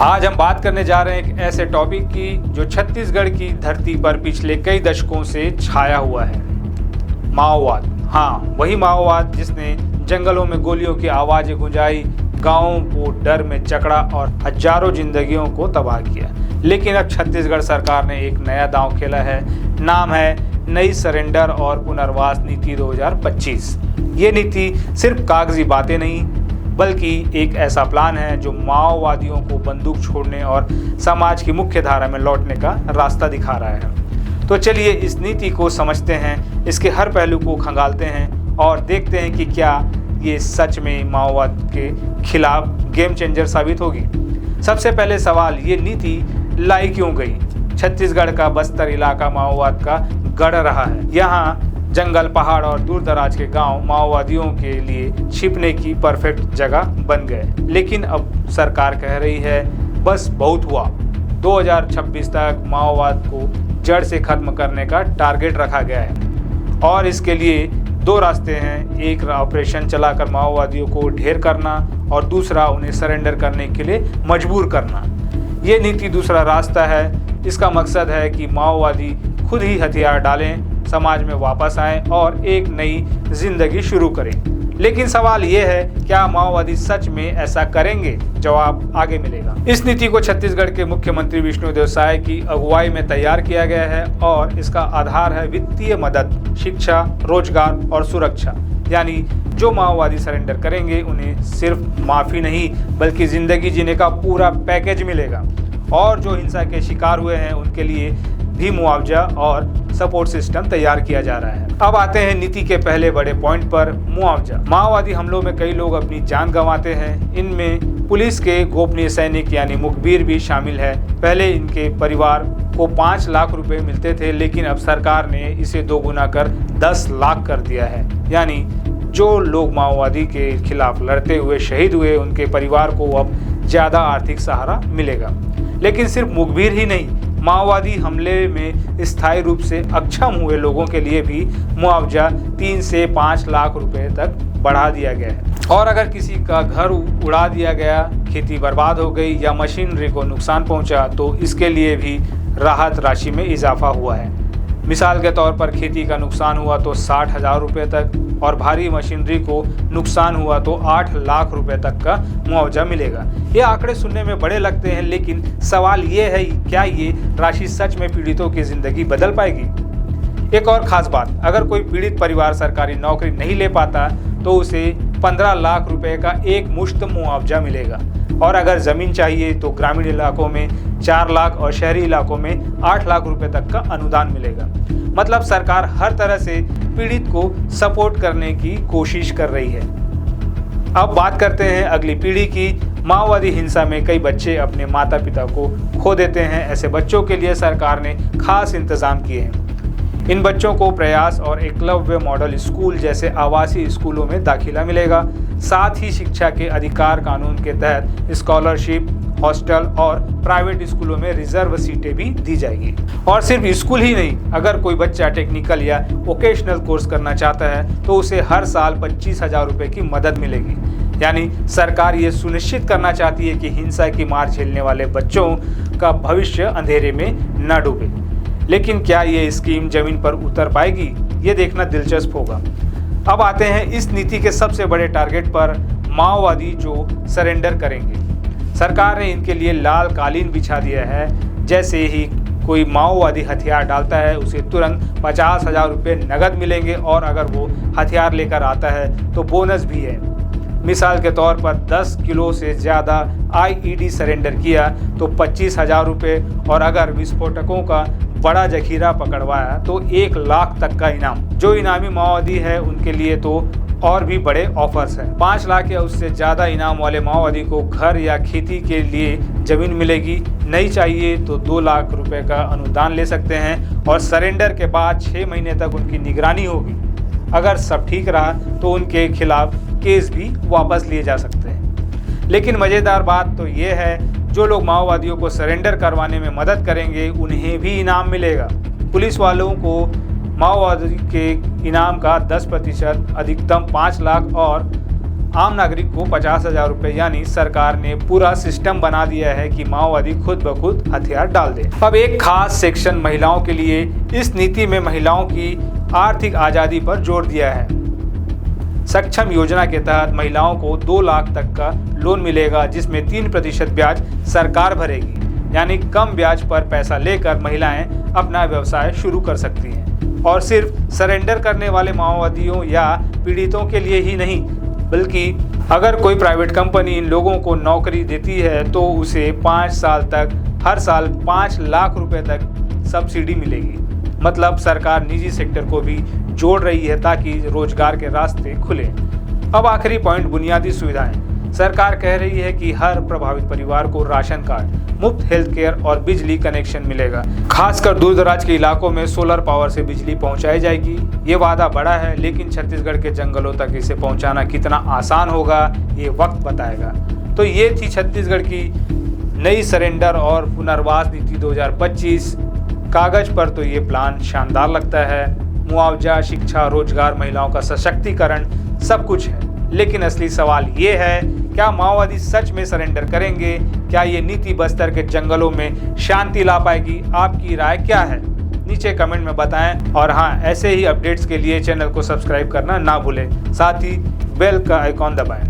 आज हम बात करने जा रहे हैं एक ऐसे टॉपिक की जो छत्तीसगढ़ की धरती पर पिछले कई दशकों से छाया हुआ है, माओवाद। हाँ, वही माओवाद जिसने जंगलों में गोलियों की आवाजें गुंजाई, गांवों को डर में जकड़ा और हजारों जिंदगियों को तबाह किया। लेकिन अब छत्तीसगढ़ सरकार ने एक नया दांव खेला है। नाम है नई सरेंडर और पुनर्वास नीति 2025। ये नीति सिर्फ कागजी बातें नहीं बल्कि एक ऐसा प्लान है जो माओवादियों को बंदूक छोड़ने और समाज की मुख्य धारा में लौटने का रास्ता दिखा रहा है। तो चलिए इस नीति को समझते हैं, इसके हर पहलू को खंगालते हैं और देखते हैं कि क्या ये सच में माओवाद के खिलाफ गेम चेंजर साबित होगी। सबसे पहले सवाल, ये नीति लाई क्यों गई? छत्तीसगढ़ का बस्तर इलाका माओवाद का गढ़ रहा है। यहाँ जंगल, पहाड़ और दूर दराज के गांव माओवादियों के लिए छिपने की परफेक्ट जगह बन गए। लेकिन अब सरकार कह रही है बस बहुत हुआ, 2026 तक माओवाद को जड़ से खत्म करने का टारगेट रखा गया है और इसके लिए दो रास्ते हैं। एक ऑपरेशन चलाकर माओवादियों को ढेर करना और दूसरा उन्हें सरेंडर करने के लिए मजबूर करना। ये नीति दूसरा रास्ता है। इसका मकसद है कि माओवादी खुद ही हथियार डालें, समाज में वापस आएं और एक नई जिंदगी शुरू करें। लेकिन सवाल यह है, क्या माओवादी सच में ऐसा करेंगे? जवाब आगे मिलेगा। इस नीति को छत्तीसगढ़ के मुख्यमंत्री विष्णुदेव साय की अगुवाई में तैयार किया गया है और इसका आधार है वित्तीय मदद, शिक्षा, रोजगार और सुरक्षा। यानी जो माओवादी सरेंडर करेंगे उन्हें सिर्फ माफी नहीं बल्कि जिंदगी जीने का पूरा पैकेज मिलेगा। और जो हिंसा के शिकार हुए हैं उनके लिए भी मुआवजा और सपोर्ट सिस्टम तैयार किया जा रहा है। अब आते हैं नीति के पहले बड़े पॉइंट पर, मुआवजा। माओवादी हमलों में कई लोग अपनी जान गंवाते हैं। इनमें पुलिस के गोपनीय सैनिक यानी मुखबिर भी शामिल है। पहले इनके परिवार को 5 लाख रुपए मिलते थे, लेकिन अब सरकार ने इसे दोगुना कर 10 लाख कर दिया है। यानी जो लोग माओवादी के खिलाफ लड़ते हुए शहीद हुए उनके परिवार को अब ज्यादा आर्थिक सहारा मिलेगा। लेकिन सिर्फ मुखबिर ही नहीं, माओवादी हमले में स्थायी रूप से अक्षम हुए लोगों के लिए भी मुआवजा 3 से 5 लाख रुपए तक बढ़ा दिया गया है। और अगर किसी का घर उड़ा दिया गया, खेती बर्बाद हो गई या मशीनरी को नुकसान पहुंचा तो इसके लिए भी राहत राशि में इजाफा हुआ है। मिसाल के तौर पर खेती का नुकसान हुआ तो 60,000 रुपये तक और भारी मशीनरी को नुकसान हुआ तो 8 लाख रुपए तक का मुआवजा मिलेगा। ये आंकड़े सुनने में बड़े लगते हैं, लेकिन सवाल ये है क्या ये राशि सच में पीड़ितों की जिंदगी बदल पाएगी? एक और खास बात, अगर कोई पीड़ित परिवार सरकारी नौकरी नहीं ले पाता तो उसे 15 लाख रुपए का एक मुश्त मुआवजा मिलेगा। और अगर जमीन चाहिए तो ग्रामीण इलाकों में 4 लाख और शहरी इलाकों में 8 लाख रुपए तक का अनुदान मिलेगा। मतलब सरकार हर तरह से पीड़ित को सपोर्ट करने की कोशिश कर रही है। अब बात करते हैं अगली पीढ़ी की। माओवादी हिंसा में कई बच्चे अपने माता पिता को खो देते हैं। ऐसे बच्चों के लिए सरकार ने खास इंतजाम किए हैं। इन बच्चों को प्रयास और एकलव्य मॉडल स्कूल जैसे आवासीय स्कूलों में दाखिला मिलेगा। साथ ही शिक्षा के अधिकार कानून के तहत स्कॉलरशिप, हॉस्टल और प्राइवेट स्कूलों में रिजर्व सीटें भी दी जाएगी। और सिर्फ स्कूल ही नहीं, अगर कोई बच्चा टेक्निकल या वोकेशनल कोर्स करना चाहता है तो उसे हर साल 25,000 रुपये की मदद मिलेगी। यानी सरकार ये सुनिश्चित करना चाहती है कि हिंसा की मार झेलने वाले बच्चों का भविष्य अंधेरे में न डूबे। लेकिन क्या ये स्कीम जमीन पर उतर पाएगी, ये देखना दिलचस्प होगा। अब आते हैं इस नीति के सबसे बड़े टारगेट पर, माओवादी जो सरेंडर करेंगे। सरकार ने इनके लिए लाल कालीन बिछा दिया है। जैसे ही कोई माओवादी हथियार डालता है उसे तुरंत 50,000 रुपये नगद मिलेंगे और अगर वो हथियार लेकर आता है तो बोनस भी है। मिसाल के तौर पर 10 किलो से ज़्यादा IED सरेंडर किया तो 25,000 रुपये और अगर विस्फोटकों का बड़ा जखीरा पकड़वाया तो 1 लाख तक का इनाम। जो इनामी माओवादी है उनके लिए तो और भी बड़े ऑफर्स हैं। 5 लाख या उससे ज़्यादा इनाम वाले माओवादी को घर या खेती के लिए ज़मीन मिलेगी। नहीं चाहिए तो 2 लाख रुपए का अनुदान ले सकते हैं और सरेंडर के बाद 6 महीने तक उनकी निगरानी होगी। अगर सब ठीक रहा तो उनके खिलाफ केस भी वापस लिए जा सकते हैं। लेकिन मज़ेदार बात तो ये है, जो लोग माओवादियों को सरेंडर करवाने में मदद करेंगे उन्हें भी इनाम मिलेगा। पुलिस वालों को माओवादी के इनाम का 10% अधिकतम 5 लाख और आम नागरिक को 50,000 रुपए, यानी सरकार ने पूरा सिस्टम बना दिया है कि माओवादी खुद ब खुद हथियार डाल दे। अब एक खास सेक्शन महिलाओं के लिए, इस नीति में महिलाओं की आर्थिक आज़ादी पर जोर दिया है। सक्षम योजना के तहत महिलाओं को 2 लाख तक का लोन मिलेगा, जिसमें 3% ब्याज सरकार भरेगी, यानी कम ब्याज पर पैसा लेकर महिलाएं अपना व्यवसाय शुरू कर सकती हैं। और सिर्फ सरेंडर करने वाले माओवादियों या पीड़ितों के लिए ही नहीं, बल्कि अगर कोई प्राइवेट कंपनी इन लोगों को नौकरी देती है तो उसे 5 साल तक हर साल 5 लाख रुपए तक सब्सिडी मिलेगी। मतलब सरकार निजी सेक्टर को भी जोड़ रही है ताकि रोजगार के रास्ते खुले। अब आखिरी पॉइंट, बुनियादी सुविधाएं। सरकार कह रही है कि हर प्रभावित परिवार को राशन कार्ड, मुफ्त हेल्थ केयर और बिजली कनेक्शन मिलेगा। खासकर दूर दराज के इलाकों में सोलर पावर से बिजली पहुंचाई जाएगी। ये वादा बड़ा है, लेकिन छत्तीसगढ़ के जंगलों तक इसे पहुंचाना कितना आसान होगा ये वक्त बताएगा। तो ये थी छत्तीसगढ़ की नई सरेंडर और पुनर्वास नीति 2025। कागज पर तो ये प्लान शानदार लगता है। मुआवजा, शिक्षा, रोजगार, महिलाओं का सशक्तिकरण, सब कुछ है। लेकिन असली सवाल ये है, क्या माओवादी सच में सरेंडर करेंगे? क्या ये नीति बस्तर के जंगलों में शांति ला पाएगी? आपकी राय क्या है? नीचे कमेंट में बताएं। और हाँ, ऐसे ही अपडेट्स के लिए चैनल को सब्सक्राइब करना ना भूलें, साथ ही बेल का आइकॉन दबाएं।